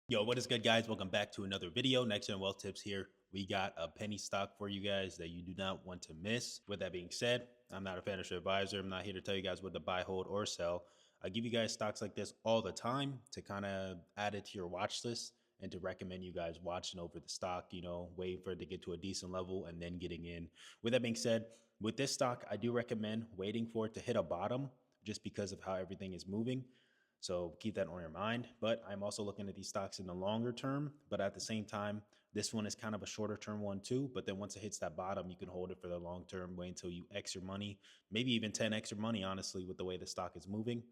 Yo, what is good, guys? Welcome back to another video. NextGen Wealth Tips here. We got a penny stock for you guys that you do not want to miss. With that being said, I'm not a financial advisor. I'm not here to tell you guys what to buy, hold, or sell. I give you guys stocks like this all the time to kind of add it to your watch list and to recommend you guys watching over the stock, waiting for it to get to a decent level and then getting in. With that being said, with this stock, I do recommend waiting for it to hit a bottom just because of how everything is moving. So keep that on your mind. But I'm also looking at these stocks in the longer term. But at the same time, this one is kind of a shorter term one too. But then once it hits that bottom, you can hold it for the long term, wait until you X your money, maybe even 10X your money, honestly, with the way the stock is moving.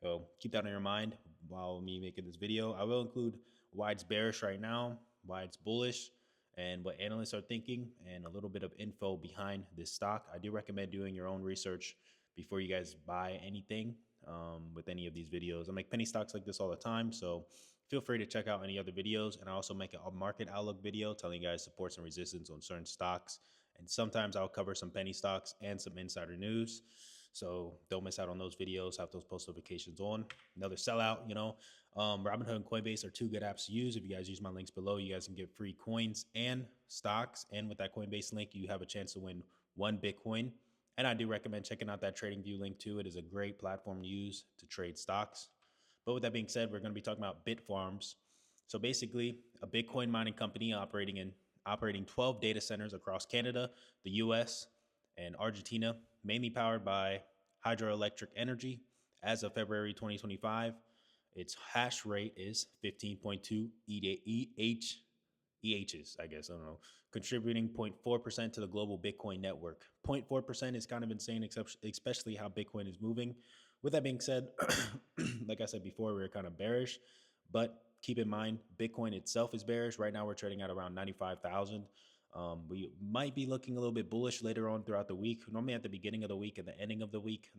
So keep that on your mind while me making this video. I will include why it's bearish right now, why it's bullish, and what analysts are thinking, and a little bit of info behind this stock. I do recommend doing your own research before you guys buy anything with any of these videos. I make penny stocks like this all the time, so feel free to check out any other videos. And I also make a market outlook video telling you guys supports and resistance on certain stocks. And sometimes I'll cover some penny stocks and some insider news. So don't miss out on those videos. Have those post notifications on. Another sellout, Robinhood and Coinbase are two good apps to use. If you guys use my links below, you guys can get free coins and stocks. And with that Coinbase link, you have a chance to win 1 Bitcoin. And I do recommend checking out that TradingView link too. It is a great platform to use to trade stocks. But with that being said, we're going to be talking about Bitfarms. So basically, a Bitcoin mining company operating 12 data centers across Canada, the US, and Argentina, mainly powered by hydroelectric energy. As of February 2025, its hash rate is 15.2 EHs, I guess, I don't know, contributing 0.4% to the global Bitcoin network. 0.4% is kind of insane, especially how Bitcoin is moving. With that being said, like I said before, we're kind of bearish, but keep in mind, Bitcoin itself is bearish. Right now, we're trading at around 95,000. We might be looking a little bit bullish later on throughout the week. Normally at the beginning of the week and the ending of the week,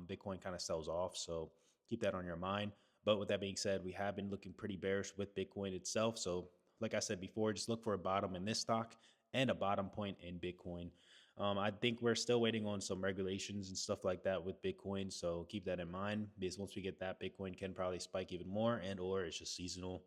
Bitcoin kind of sells off. So keep that on your mind. But with that being said, we have been looking pretty bearish with Bitcoin itself. So like I said before, just look for a bottom in this stock and a bottom point in Bitcoin. I think we're still waiting on some regulations and stuff like that with Bitcoin. So keep that in mind, because once we get that, Bitcoin can probably spike even more, and or it's just seasonal.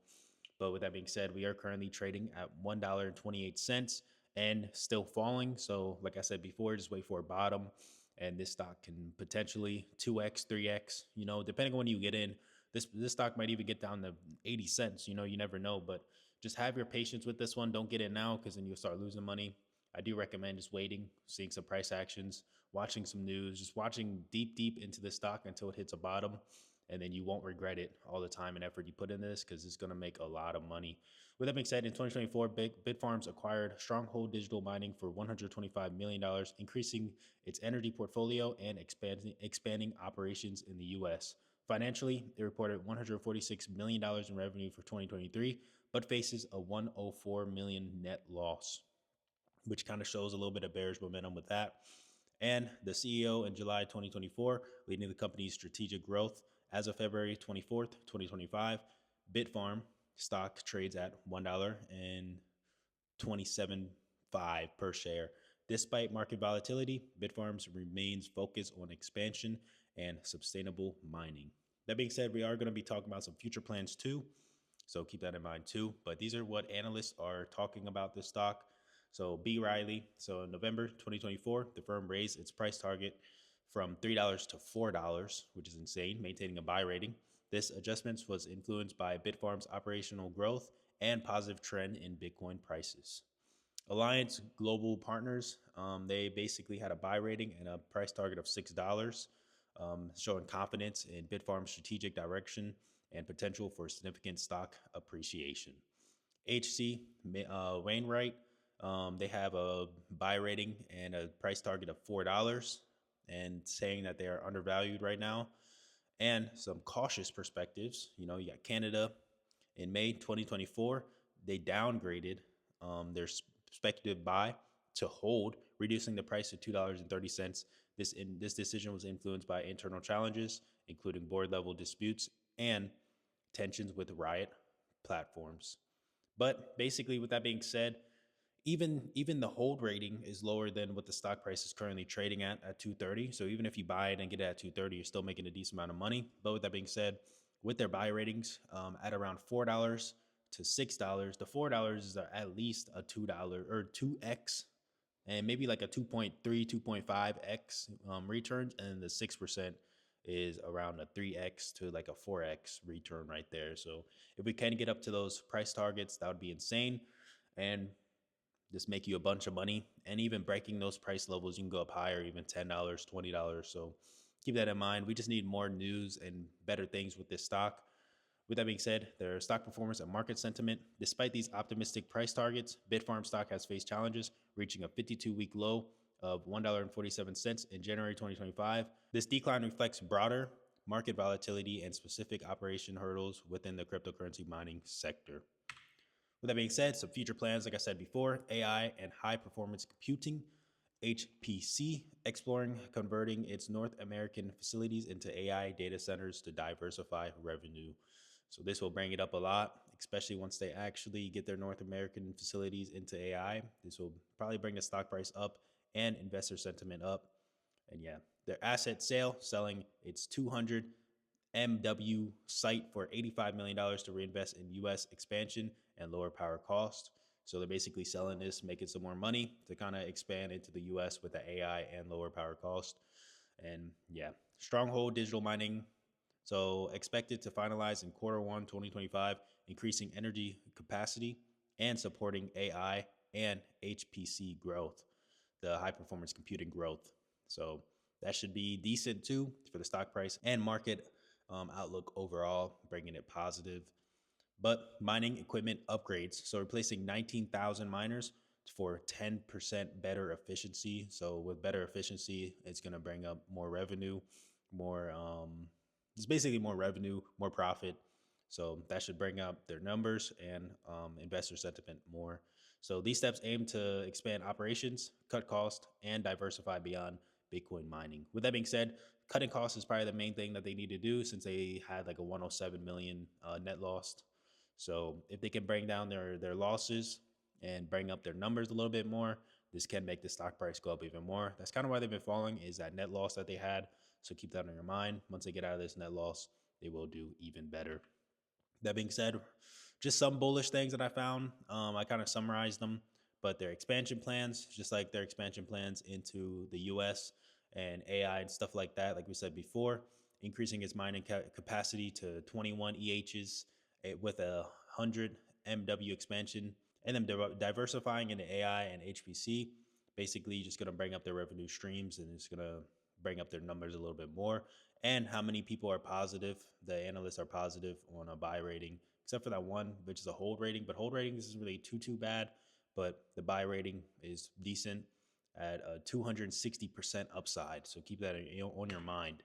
But with that being said, we are currently trading at $1.28 and still falling. So like I said before, just wait for a bottom, and this stock can potentially 2x, 3x, depending on when you get in. This stock might even get down to 80 cents. You never know. But just have your patience with this one. Don't get in now, because then you'll start losing money. I do recommend just waiting, seeing some price actions, watching some news, just watching deep into the stock until it hits a bottom. And then you won't regret it, all the time and effort you put in this, because it's going to make a lot of money. With that being said, in 2024, Bitfarms acquired Stronghold Digital Mining for $125 million, increasing its energy portfolio and expanding operations in the U.S. Financially, it reported $146 million in revenue for 2023, but faces a $104 million net loss, which kind of shows a little bit of bearish momentum with that. And the CEO in July 2024, leading the company's strategic growth. As of February 24th, 2025, Bitfarm stock trades at $1.27.5 per share. Despite market volatility, Bitfarms remains focused on expansion and sustainable mining. That being said, we are going to be talking about some future plans too, so keep that in mind too. But these are what analysts are talking about this stock. So B. Riley, so in November 2024, the firm raised its price target from $3 to $4, which is insane, maintaining a buy rating. This adjustment was influenced by Bitfarm's operational growth and positive trend in Bitcoin prices. Alliance Global Partners, they basically had a buy rating and a price target of $6, showing confidence in Bitfarm's strategic direction and potential for significant stock appreciation. HC Wainwright, they have a buy rating and a price target of $4, and saying that they are undervalued right now. And some cautious perspectives. You got Canada in May 2024. They downgraded their speculative buy to hold, reducing the price to $2.30. This decision was influenced by internal challenges, including board level disputes and tensions with Riot platforms. But basically, with that being said, even the hold rating is lower than what the stock price is currently trading at 230. So even if you buy it and get it at 230, you're still making a decent amount of money. But with that being said, with their buy ratings at around $4 to $6. The $4 is at least a $2 or 2x, and maybe like a 2.3, 2.5x returns, and the 6% is around a 3x to like a 4x return right there. So if we can get up to those price targets, that would be insane, and just make you a bunch of money. And even breaking those price levels, you can go up higher, even $10, $20. So keep that in mind. We just need more news and better things with this stock. With that being said, their stock performance and market sentiment. Despite these optimistic price targets, Bitfarm stock has faced challenges, reaching a 52-week low of $1.47 in January 2025. This decline reflects broader market volatility and specific operation hurdles within the cryptocurrency mining sector. With that being said, some future plans, like I said before: AI and high performance computing. HPC exploring converting its North American facilities into AI data centers to diversify revenue. So this will bring it up a lot, especially once they actually get their North American facilities into AI. This will probably bring the stock price up and investor sentiment up. And yeah, their asset sale, selling its 200 MW site for $85 million to reinvest in US expansion and lower power cost. So they're basically selling this, making some more money to kind of expand into the US with the AI and lower power cost. And yeah, Stronghold Digital Mining. So expected to finalize in Q1 2025, increasing energy capacity and supporting AI and HPC growth, the high performance computing growth. So that should be decent too for the stock price and market outlook overall, bringing it positive. But mining equipment upgrades, so replacing 19,000 miners for 10% better efficiency. So with better efficiency, it's going to bring up more revenue, more it's basically more revenue, more profit. So that should bring up their numbers and investor sentiment more. So these steps aim to expand operations, cut costs, and diversify beyond Bitcoin mining. With that being said, cutting costs is probably the main thing that they need to do, since they had like a 107 million net loss. So if they can bring down their losses and bring up their numbers a little bit more, this can make the stock price go up even more. That's kind of why they've been falling, is that net loss that they had. So keep that on your mind. Once they get out of this net loss, they will do even better. That being said, just some bullish things that I found. I kind of summarized them, but their expansion plans, just like their expansion plans into the US and AI and stuff like that, like we said before, increasing its mining capacity to 21 EHs with a 100 MW expansion, and then diversifying into AI and HPC. Basically, just going to bring up their revenue streams, and it's going to bring up their numbers a little bit more. And how many people are positive? The analysts are positive on a buy rating, except for that one, which is a hold rating. But hold rating isn't really too bad. But the buy rating is decent at a 260% upside. So keep that on your mind.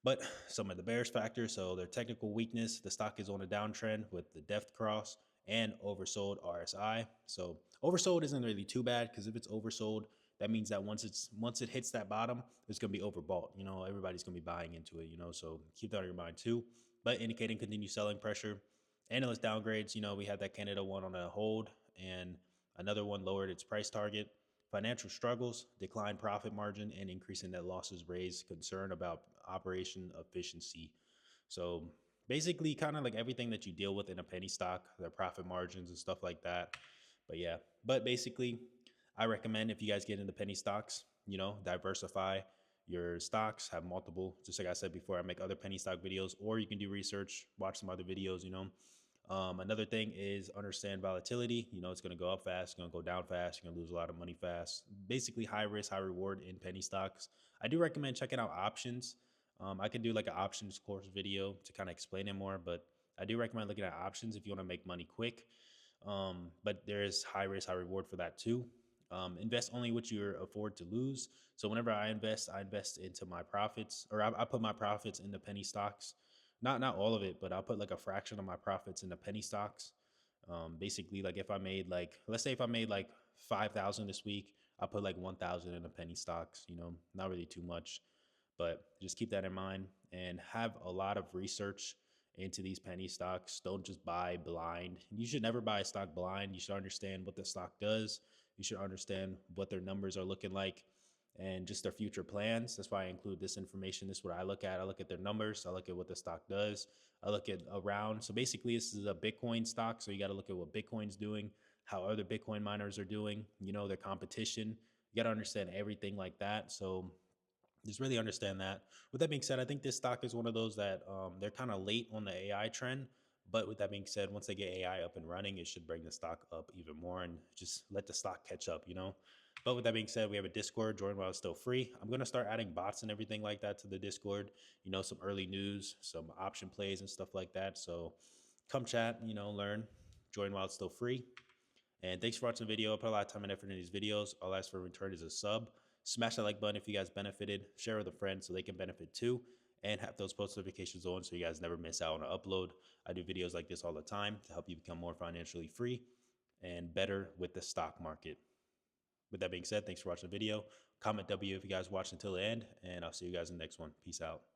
But some of the bearish factors, so their technical weakness, the stock is on a downtrend with the depth cross and oversold RSI. So oversold isn't really too bad, because if it's oversold, that means that once it hits that bottom, it's going to be overbought. Everybody's going to be buying into it, so keep that on your mind too. But indicating continued selling pressure. Analyst downgrades, we had that Canada one on a hold, and another one lowered its price target. Financial struggles, declined profit margin, and increase in net losses raise concern about operation efficiency. So basically kind of like everything that you deal with in a penny stock, their profit margins and stuff like that. But yeah, basically I recommend, if you guys get into penny stocks, diversify your stocks, have multiple. Just like I said before, I make other penny stock videos, or you can do research, watch some other videos. Another thing is understand volatility. It's going to go up fast, it's going to go down fast, you're going to lose a lot of money fast. Basically, high risk, high reward in penny stocks. I do recommend checking out options. I can do like an options course video to kind of explain it more, but I do recommend looking at options if you want to make money quick. But there is high risk, high reward for that too. Invest only what you afford to lose. So whenever I invest into my profits, or I put my profits into penny stocks. Not all of it, but I'll put like a fraction of my profits into penny stocks. Basically, like if I made let's say if I made like 5,000 this week, I'll put like 1,000 into penny stocks. Not really too much, but just keep that in mind and have a lot of research into these penny stocks. Don't just buy blind. You should never buy a stock blind. You should understand what the stock does. You should understand what their numbers are looking like. and just their future plans. That's why I include this information. This is what I look at. I look at their numbers. I look at what the stock does. I look at around. So basically, this is a Bitcoin stock. So you got to look at what Bitcoin's doing, how other Bitcoin miners are doing, their competition. You got to understand everything like that. So just really understand that. With that being said, I think this stock is one of those that they're kind of late on the AI trend. But with that being said, once they get AI up and running, it should bring the stock up even more and just let the stock catch up. But with that being said, we have a Discord. Join while it's still free. I'm going to start adding bots and everything like that to the Discord, some early news, some option plays and stuff like that. So come chat, learn, join while it's still free. And thanks for watching the video. I put a lot of time and effort in these videos. All I ask for in return is a sub. Smash that like button if you guys benefited. Share with a friend so they can benefit too. And have those post notifications on so you guys never miss out on an upload. I do videos like this all the time to help you become more financially free and better with the stock market. With that being said, thanks for watching the video. Comment W if you guys watched until the end. And I'll see you guys in the next one. Peace out.